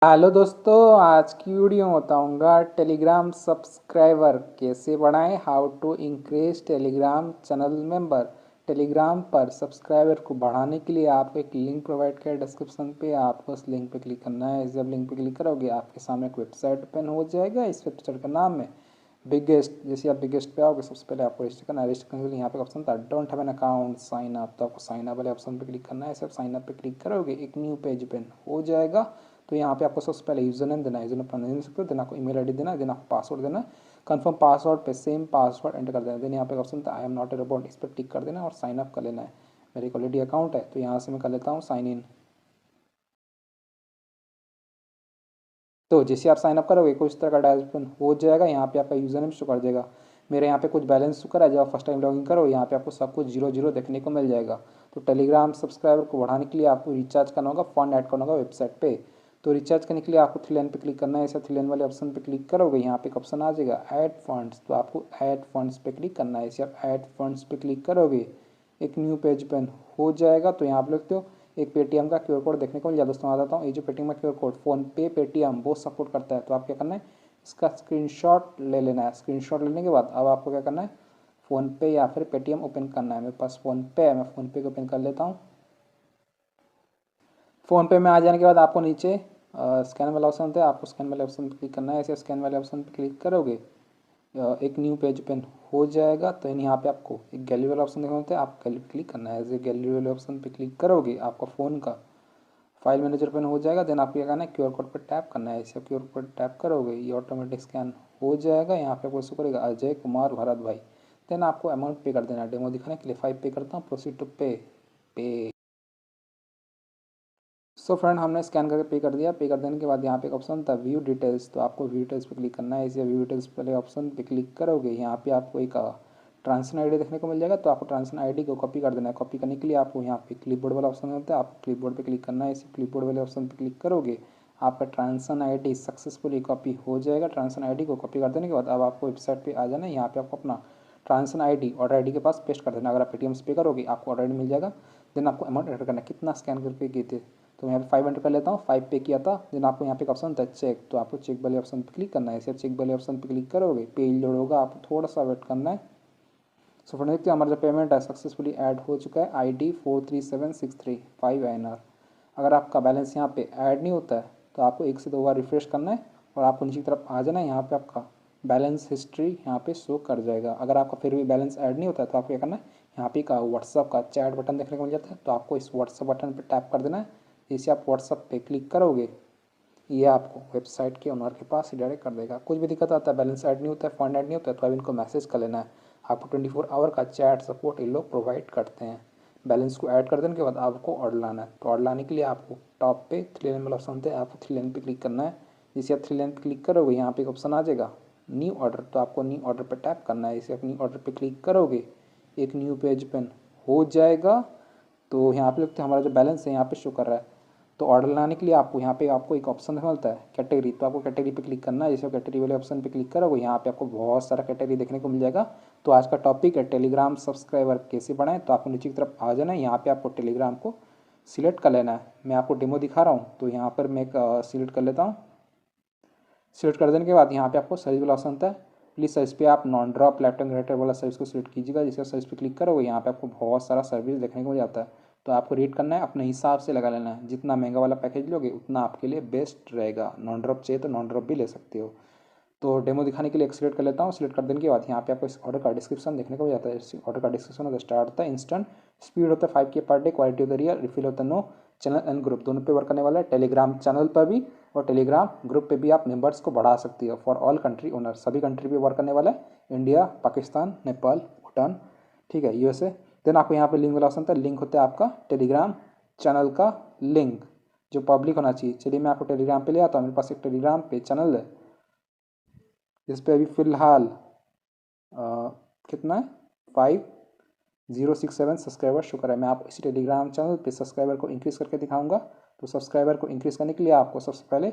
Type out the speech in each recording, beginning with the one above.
Hello दोस्तों, आज की वीडियो में बताऊंगा टेलीग्राम सब्सक्राइबर कैसे बढ़ाएं। How to increase Telegram channel member. Telegram पर सब्सक्राइबर को बढ़ाने के लिए आपको एक लिंक प्रोवाइड किया है डिस्क्रिप्शन पे। आपको उस लिंक पे क्लिक करना है। जब लिंक पे क्लिक करोगे आपके सामने एक वेबसाइट ओपन हो जाएगा। इस वेबसाइट का नाम है बिगेस्ट। जैसे आप बिगेस्ट पे आओगे सबसे पहले आपको रजिस्टर करना है। रजिस्टर करने के लिए यहाँ पे ऑप्शन था don't have an account sign up, तो आपको साइन अप वाले ऑप्शन पे क्लिक करना है। सिर्फ साइन अप पे क्लिक करोगे एक न्यू पेज ओपन हो जाएगा। तो यहाँ पे आपको सबसे पहले यूजर नेम देना है, यूजर नेम अपना दे सकते हो, देन आपको ईमेल आईडी देना है, देन आपको पासवर्ड देना है। कंफर्म पासवर्ड पे सेम पासवर्ड एंटर कर देना है। देन यहाँ पे ऑप्शन था I am not a robot, इस पर टिक कर देना और साइन अप कर लेना है। मेरी ऑलरेडी अकाउंट है तो यहाँ से मैं कर लेता हूँ साइन इन। तो जैसे आप साइन अप करोगे कुछ तरह का डैशबोर्ड हो जाएगा। यहाँ पे आपका यूजर नेम शो कर देगा। मेरे यहाँ पे कुछ बैलेंस शो करा है। जब आप फर्स्ट टाइम लॉगिन करो यहाँ पे आपको सब कुछ जीरो जीरो देखने को मिल जाएगा। तो टेलीग्राम सब्सक्राइबर को बढ़ाने के लिए आपको रिचार्ज करना होगा, फंड ऐड करना होगा वेबसाइट पे। तो रिचार्ज करने के लिए आपको थ्री लाइन पे क्लिक करना है। ऐसा थ्री लाइन वाले ऑप्शन पे क्लिक करोगे यहाँ पे एक ऑप्शन आ जाएगा ऐड फंड्स, तो आपको ऐड फंड्स पे क्लिक करना है। ऐसे आप ऐड फंड्स पे क्लिक करोगे एक न्यू पेज ओपन हो जाएगा। तो यहाँ आप लिखते हो एक पेटीएम का क्यूआर कोड देखने को मिल जाता है। दोस्तों आ जाता हूँ, ये जो पेटीएम का क्यूआर कोड फोन पे पेटीएम वो सपोर्ट करता है। तो आप क्या करना है, इसका स्क्रीनशॉट ले लेना है। स्क्रीनशॉट लेने के बाद अब आपको क्या करना है, फ़ोन पे या फिर पेटीएम ओपन करना है। मेरे पास फ़ोन पे है, मैं फ़ोन पे को ओपन कर लेता हूँ। फ़ोन पे में आ जाने के बाद आपको नीचे स्कैन वाला ऑप्शन होता है, आपको स्कैन वाले ऑप्शन पर क्लिक करना है। ऐसे स्कैन वाले ऑप्शन पर क्लिक करोगे एक न्यू पेज ओपन हो जाएगा। तो यहाँ पे आपको एक गैलरी वाला ऑप्शन देखना होता है, आप गैलरी पे क्लिक करना है। ऐसे गैलरी वाले ऑप्शन पे क्लिक करोगे आपका फ़ोन का फाइल मैनेजर ओपन हो जाएगा। देन आपको क्या करना है, क्यूआर कोड पर टैप करना है। ऐसे क्यूआर कोड टैप करोगे ये ऑटोमेटिक स्कैन हो जाएगा। यहाँ पे आपको शो करेगा अजय कुमार भरत भाई। देन आपको अमाउंट पे कर देना है। डेमो दिखाने के लिए 5 पे करता हूँ, प्रोसीड टू पे। पे सो फ्रेंड हमने स्कैन करके पे कर दिया। पे कर देने के बाद यहाँ पे एक ऑप्शन था व्यू डिटेल्स, तो आपको व्यू डिटेल्स पे क्लिक करना है। इसे व्यू डिटेल्स वाले ऑप्शन पे क्लिक करोगे यहाँ पे आपको एक ट्रांजेक्शन आईडी देखने को मिल जाएगा। तो आपको ट्रांजेक्शन आईडी को कॉपी कर देना है। कॉपी करने के लिए आपको यहाँ पे क्लिपबोर्ड वाला ऑप्शन होता है, आपको क्लिपबोर्ड पे क्लिक करना है। इसी क्लिपबोर्ड वाले ऑप्शन पे क्लिक करोगे आपका ट्रांजेक्शन आईडी सक्सेसफुली कॉपी हो जाएगा। ट्रांजेक्शन आईडी को कॉपी कर देने के बाद अब आपको वेबसाइट पे आ जाना है। यहाँ पे आपको अपना ट्रांजेक्शन आईडी ऑर्डर आईडी के पास पेस्ट कर देना। अगर आप पेटीएम से पे करोगे आपको ऑर्डर आईडी मिल जाएगा। देन आपको अमाउंट एंटर करना है, कितना स्कैन करके किए थे। तो मैं यहाँ पे 5 एंटर कर लेता हूँ, 5 पे किया था। देन आपको यहाँ पे एक ऑप्शन था चेक, तो आपको चेक वाले ऑप्शन पे क्लिक करना है। ऐसे चेक वाले ऑप्शन पे क्लिक करोगे पेज लोड होगा, आपको थोड़ा सा वेट करना है। सो फ्रेंड देखते हैं हमारा जो पेमेंट है सक्सेसफुली ऐड हो चुका है। ID 437635 INR। अगर आपका बैलेंस यहाँ पे ऐड नहीं होता है तो आपको एक से दो बार रिफ्रेश करना है और आपको नीचे की तरफ आ जाना है। यहाँ पे आपका बैलेंस हिस्ट्री यहाँ पे शो कर जाएगा। अगर आपका फिर भी बैलेंस ऐड नहीं होता है तो आपको क्या करना है, यहाँ पे का व्हाट्सअप का चैट बटन देखने को मिल जाता है। तो आपको इस व्हाट्सअप बटन पर टैप कर देना है। जैसे आप व्हाट्सअप पे क्लिक करोगे ये आपको वेबसाइट के ओनर के पास ही डायरेक्ट कर देगा। कुछ भी दिक्कत आता है, बैलेंस ऐड नहीं होता है, फंड ऐड नहीं होता है, तो आप इनको मैसेज कर लेना है। आपको 24 आवर का चैट सपोर्ट ये लोग प्रोवाइड करते हैं। बैलेंस को ऐड कर देने के बाद आपको ऑर्डर लाना है। तो ऑर्डर लाने के लिए आपको टॉप पे थ्री लाइन वाला ऑप्शन होता है, आपको थ्री लाइन पे क्लिक करना है। जैसे आप थ्री लाइन पे क्लिक करोगे यहाँ पे एक ऑप्शन आ जाएगा न्यू ऑर्डर, तो आपको न्यू ऑर्डर पर टैप करना है। जैसे आप न्यू ऑर्डर पर क्लिक करोगे एक न्यू पेज ओपन हो जाएगा। तो यहाँ पे लगता है हमारा जो बैलेंस है यहाँ पे शो कर रहा है। तो ऑर्डर लाने के लिए आपको यहाँ पे आपको एक ऑप्शन मिलता है कैटेगरी, तो आपको कैटेगरी पे क्लिक करना है। जैसे कैटेगरी वाले ऑप्शन पे क्लिक करोगे यहाँ पे आपको बहुत सारा कैटेगरी देखने को मिल जाएगा। तो आज का टॉपिक है टेलीग्राम सब्सक्राइबर कैसे बढ़ाएं। तो आपको नीचे की तरफ आ जाना है, यहाँ पे आपको टेलीग्राम को सिलेक्ट कर लेना है। मैं आपको डेमो दिखा रहा हूँ तो यहाँ पर मैं एक सिलेक्ट कर लेता हूँ। सिलेक्ट कर देने के बाद यहाँ पे आपको सर्विस वाला ऑप्शन होता है, प्लीज़ सर्विस पे आप नॉन ड्रॉप लैपटॉप जनरेटर वाला सर्विस को सिलेक्ट कीजिएगा। जिसका सर्विस पे क्लिक करोगे यहाँ पे आपको बहुत सारा सर्विस देखने को मिल जाता है। तो आपको रेट करना है, अपने हिसाब से लगा लेना है। जितना महंगा वाला पैकेज लोगे उतना आपके लिए बेस्ट रहेगा। नॉन ड्रॉप चाहिए तो नॉन ड्रॉप भी ले सकते हो। तो डेमो दिखाने के लिए सिलेक्ट कर लेता हूँ। सिलेक्ट कर देने के बाद यहाँ पे आपको इस ऑर्डर का डिस्क्रिप्शन देखने को मिल जाता है। इस ऑर्डर का डिस्क्रिप्शन होता है स्टार्ट होता है इंस्टेंट, स्पीड होता है 5K पर डे, क्वालिटी होता है रियल, रिफिल होता है नो, चैनल एंड ग्रुप दोनों पे वर्क करने वाला है। टेलीग्राम चैनल पर भी और टेलीग्राम ग्रुप पे भी आप मेंबर्स को बढ़ा सकती हो। फॉर ऑल कंट्री ओनर, सभी कंट्री पे वर्क करने वाला है, इंडिया, पाकिस्तान, नेपाल, भूटान, ठीक है, USA। देन आपको यहाँ पे लिंक वाला ऑप्शन था, लिंक होता है आपका टेलीग्राम चैनल का लिंक जो पब्लिक होना चाहिए। चलिए मैं आपको टेलीग्राम पे ले आता हूँ। मेरे पास एक टेलीग्राम पे चैनल है जिस पे अभी फ़िलहाल कितना है 5067 सब्सक्राइबर शो कर है। मैं आप इसी टेलीग्राम चैनल पे सब्सक्राइबर को इंक्रीज़ करके दिखाऊंगा। तो सब्सक्राइबर को इंक्रीज़ करने के लिए आपको सबसे पहले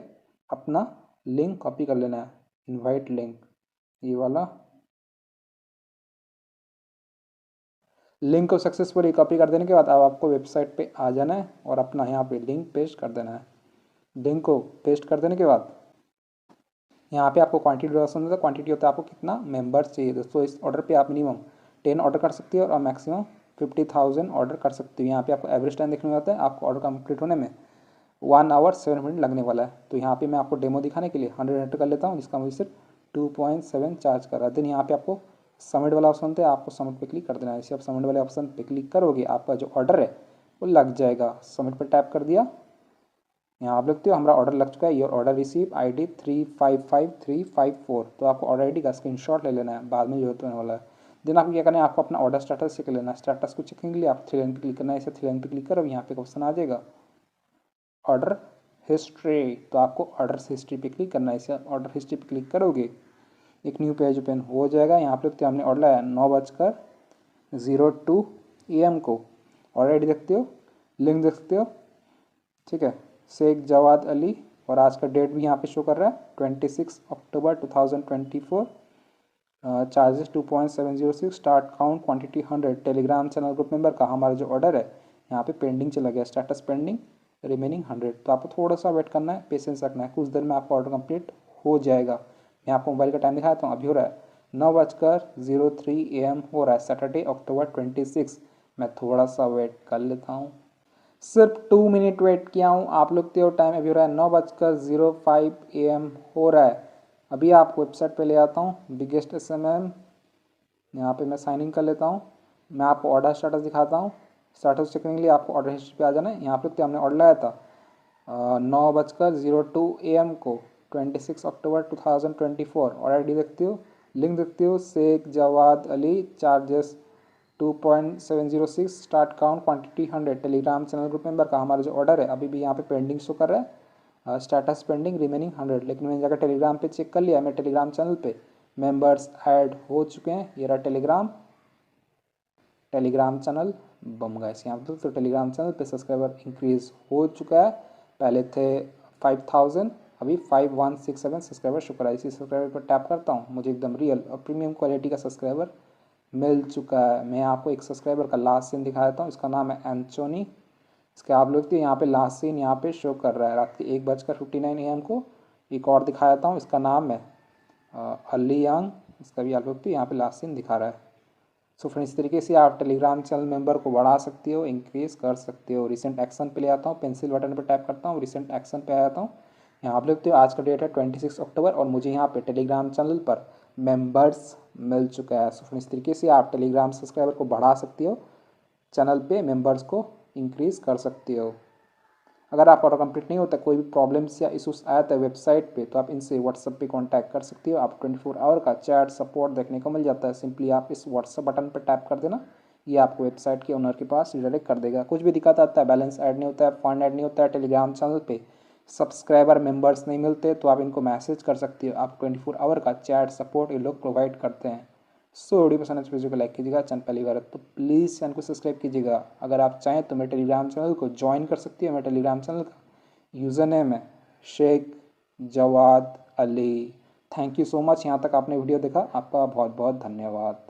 अपना लिंक कॉपी कर लेना है, इनवाइट लिंक, ये वाला लिंक को सक्सेसफुली कॉपी कर देने के बाद अब आपको वेबसाइट पे आ जाना है और अपना यहाँ पे लिंक पेस्ट कर देना है। लिंक को पेस्ट कर देने के बाद यहाँ पे आपको क्वांटिटी ऑप्शन होता है, क्वांटिटी होता है आपको कितना मेंबर्स चाहिए दोस्तों। इस ऑर्डर पे आप मिनिमम 10 ऑर्डर कर सकते हो और मैक्सिमम 50,000 ऑर्डर कर सकते हो। यहाँ पे आपको एवरेज टाइम देखने में आता है, आपको ऑर्डर कंप्लीट होने में 1 आवर 7 मिनट लगने वाला है। तो यहाँ पे मैं आपको डेमो दिखाने के लिए 100 एंटर कर लेता हूँ, जिसका मुझे सिर्फ 2.7 चार्ज कर रहा है। देन यहाँ पे आपको सबमिट वाला ऑप्शन होता है, आपको सबमिट पे क्लिक कर देना है। जैसे आप सबमिट वाले ऑप्शन पे क्लिक करोगे आपका जो ऑर्डर है वो लग जाएगा। सबमिट पर टैप कर दिया, यहाँ आप लिखते हो हमारा ऑर्डर लग चुका है, योर ऑर्डर रिसीव ID 355354। तो आपको ऑर्डर ID का स्क्रीनशॉट ले लेना है, बाद में जरूरत होने वाला है। देन आपको क्या करना है, आपको अपना ऑर्डर स्टेटस चेक लेना है। स्टेटस को चेकिंग के लिए आप 3 लाइन पर क्लिक करना है। इसे 3 लाइन पर क्लिक करो, यहाँ पे ऑप्शन आ जाएगा ऑर्डर हिस्ट्री। तो आपको ऑर्डर हिस्ट्री पे क्लिक करना है। इसे ऑर्डर हिस्ट्री पे क्लिक करोगे एक न्यू पेज ओपन हो जाएगा। यहाँ पे लिखते हो हमने ऑर्डर लाया 9:02 AM को। ऑर्डर ID देखते हो, लिंक देख सकते हो, ठीक है, शेख जवाद अली। और आज का डेट भी यहाँ पे शो कर रहा है 26 अक्टूबर 2024। Charges 2.706, start count quantity 100। Telegram channel group member का हमारा जो ऑर्डर है यहाँ पे पेंडिंग चला गया, स्टेटस पेंडिंग, रिमेनिंग 100। तो आपको थोड़ा सा वेट करना है, पेशेंस रखना है, कुछ देर में आपका ऑर्डर कंप्लीट हो जाएगा। मैं आपको मोबाइल का टाइम दिखाता हूँ, अभी हो रहा है 9:03 AM हो रहा है, सैटरडे अक्टूबर 26। मैं थोड़ा सा वेट कर लेता हूँ, सिर्फ 2 मिनट वेट किया हूँ। आप लोग तो टाइम अभी हो रहा है 9:05 AM हो रहा है। अभी आपको वेबसाइट पे ले आता हूँ बिगेस्ट SMM। यहाँ पे मैं साइन इन कर लेता हूँ। मैं आपको ऑर्डर स्टेटस दिखाता हूँ। स्टेटस चेक करने के लिए आपको ऑर्डर हिस्ट्री पे आ जाना है। यहाँ पे हमने ऑर्डर लाया था 9:02 AM को 26 अक्टूबर 2024। ऑर्डर ID देखते हो, लिंक देखते हो, Shaikh Jawad Ali, charges 2.706, start count quantity 100। Telegram channel group member का हमारा जो ऑर्डर है अभी भी यहाँ पे पेंडिंग शो कर रहा है, स्टेटस पेंडिंग, रिमेनिंग 100। लेकिन मैंने जाकर टेलीग्राम पे चेक कर लिया, मैं टेलीग्राम चैनल पे मेंबर्स ऐड हो चुके हैं। ये रहा टेलीग्राम चैनल बम गाइस। यहाँ पे तो टेलीग्राम चैनल पे सब्सक्राइबर इंक्रीज हो चुका है, पहले थे 5000, अभी 5167 सब्सक्राइबर। शुक्र है, इसी सब्सक्राइबर पर टैप करता हूँ, मुझे एकदम रियल और प्रीमियम क्वालिटी का सब्सक्राइबर मिल चुका है। मैं आपको एक सब्सक्राइबर का लास्ट सीन दिखा देता हूँ, इसका नाम है एंथोनी। इसके आप लोग तो यहाँ पे लास्ट सीन यहाँ पे शो कर रहा है रात के 1:59 AM को। एक और दिखा देता हूँ, इसका नाम है अली यंग। इसका भी आप लोग तो यहाँ पे लास्ट सीन दिखा रहा है। सो फ्रेंड्स, इस तरीके से आप टेलीग्राम चैनल मेंबर को बढ़ा सकते हो, इंक्रीज कर सकते हो। रिसेंट एक्शन पे ले आता हूँ, पेंसिल बटन पर टैप करता हूँ, रिसेंट एक्शन पे आ जाता हूँ। यहाँ आप देखते हो आज का डेट है 26 अक्टूबर और मुझे यहाँ पे टेलीग्राम चैनल पर मेंबर्स मिल चुका है। सो फ्रेंड्स, इस तरीके से आप टेलीग्राम सब्सक्राइबर को बढ़ा सकते हो, चैनल पे मेंबर्स को इंक्रीज कर सकते हो। अगर आप ऑर्डर कंप्लीट नहीं होता, कोई भी प्रॉब्लम्स या इशूज आया था वेबसाइट पे, तो आप इनसे व्हाट्सएप पे कांटेक्ट कर सकते हो। आप 24 आवर का चैट सपोर्ट देखने को मिल जाता है। सिंपली आप इस व्हाट्सएप बटन पर टैप कर देना, ये आपको वेबसाइट के ओनर के पास रिडायरेक्ट कर देगा। कुछ भी दिक्कत आता है, बैलेंस ऐड नहीं होता है, फंड ऐड नहीं होता है, टेलीग्राम चैनल पे सब्सक्राइबर मेंबर्स नहीं मिलते, तो आप इनको मैसेज कर सकते हो। आप 24 आवर का चैट सपोर्ट ये लोग प्रोवाइड करते हैं। सो वीडियो पसंद है तो वीडियो को लाइक कीजिएगा, चैनल पहली बार है तो प्लीज़ चैनल को सब्सक्राइब कीजिएगा। अगर आप चाहें तो मेरे टेलीग्राम चैनल को ज्वाइन कर सकती है। मेरे टेलीग्राम चैनल का यूज़र नेम है Shaikh Jawad Ali. Thank you so much, यहाँ तक आपने वीडियो देखा, आपका बहुत बहुत धन्यवाद।